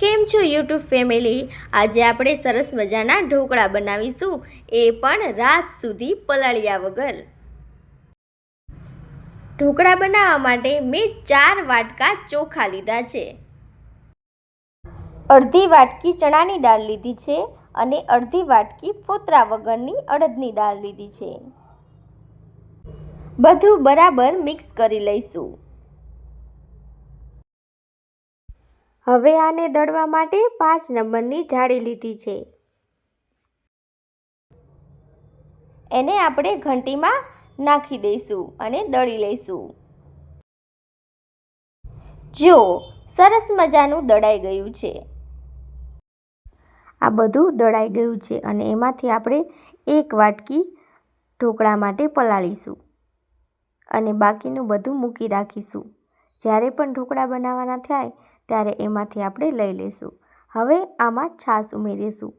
કેમ છો YouTube family? આજે આપણે સરસ મજાના ઢોકળા બનાવીશું, એ પણ રાત સુધી પલાળ્યા વગર. ઢોકળા બનાવવા માટે મેં 4 વાટકા ચોખા લીધા છે, અડધી વાટકી ચણાની દાળ લીધી છે અને અડધી વાટકી ફોતરા વગરની અડદની દાળ લીધી છે. બધું બરાબર મિક્સ કરી લઈશું. હવે આને દળવા માટે 5 નંબરની જાળી લીધી છે. એને આપણે ઘંટીમાં નાખી દઈશું અને દળી લઈશું. જો સરસ મજાનું દળાઈ ગયું છે. આ બધું દળાઈ ગયું છે અને એમાંથી આપણે 1 વાટકી ઢોકળા માટે પલાળીશું અને બાકીનું બધું મૂકી રાખીશું. જ્યારે પણ ઢોકળા બનાવવાના થાય ત્યારે એમાંથી આપણે લઈ લઈશું. હવે આમાં છાશ ઉમેરીશું.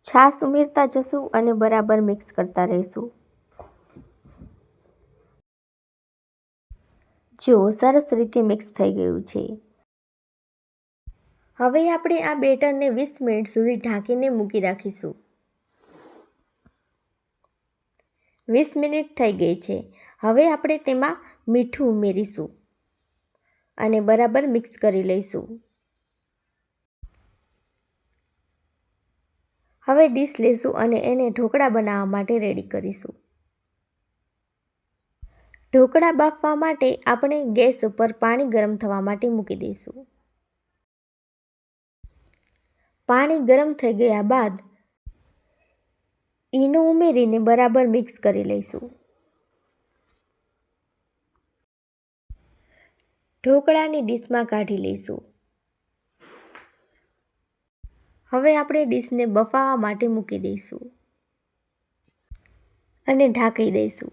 છાશ ઉમેરતા જશું અને બરાબર મિક્સ કરતા રહીશું. જો સરસ રીતે મિક્સ થઈ ગયું છે. હવે આપણે આ બેટરને 20 મિનિટ સુધી ઢાંકીને મૂકી રાખીશું. 20 મિનિટ થઈ ગઈ છે. હવે આપણે તેમાં મીઠું ઉમેરીશું અને બરાબર મિક્સ કરી લઈશું. હવે ડીશ લેશું અને એને ઢોકળા બનાવવા માટે રેડી કરીશું. ઢોકળા બાફવા માટે આપણે ગેસ ઉપર પાણી ગરમ થવા માટે મૂકી દઈશું. પાણી ગરમ થઈ ગયા બાદ ઈનો ઉમેરીને બરાબર મિક્સ કરી લઈશું. ઢોકળાની ડીશમાં કાઢી લઈશું. હવે આપણે ડીશને બફાવા માટે મૂકી દઈશું અને ઢાંકી દઈશું.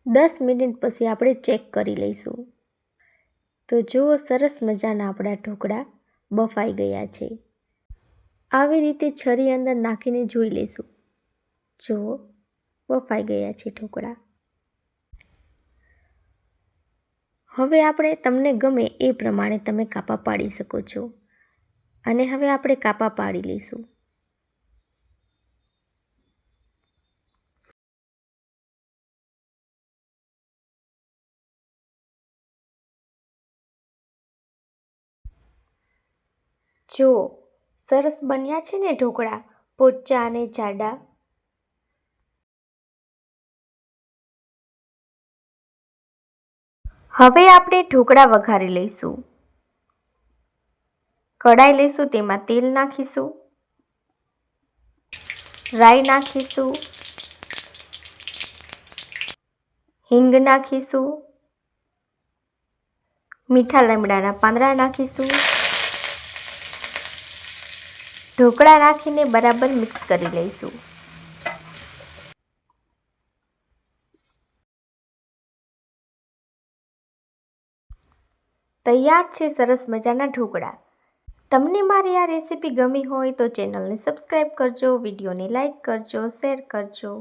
10 મિનિટ પછી આપણે ચેક કરી લઈશું. તો જુઓ, સરસ મજાના આપણા ઢોકળા બફાઈ ગયા છે. આવી રીતે છરી અંદર નાખીને જોઈ લઈશું. જુઓ, બફાઈ ગયા છે ઢોકળા. હવે આપણે તમને ગમે એ પ્રમાણે તમે કાપા પાડી શકો છો અને હવે આપણે કાપા પાડી લઈશું. જો સરસ બન્યા છે ને ઢોકળા, પોચા અને જાડા. હવે આપણે ઢોકળા વઘારી લઈશું. કઢાઈ લઈશું, તેમાં તેલ નાખીશું, રાઈ નાખીશું, હિંગ નાખીશું, મીઠા લીમડાના પાંદડા નાખીશું. ઢોકળા નાખીને બરાબર મિક્સ કરી લઈશું. તૈયાર છે સરસ મજાના ઢોકળા. તમને મારી આ રેસીપી ગમી હોય તો ચેનલને સબસ્ક્રાઈબ કરજો, વિડીયોને લાઈક કરજો, શેર કરજો.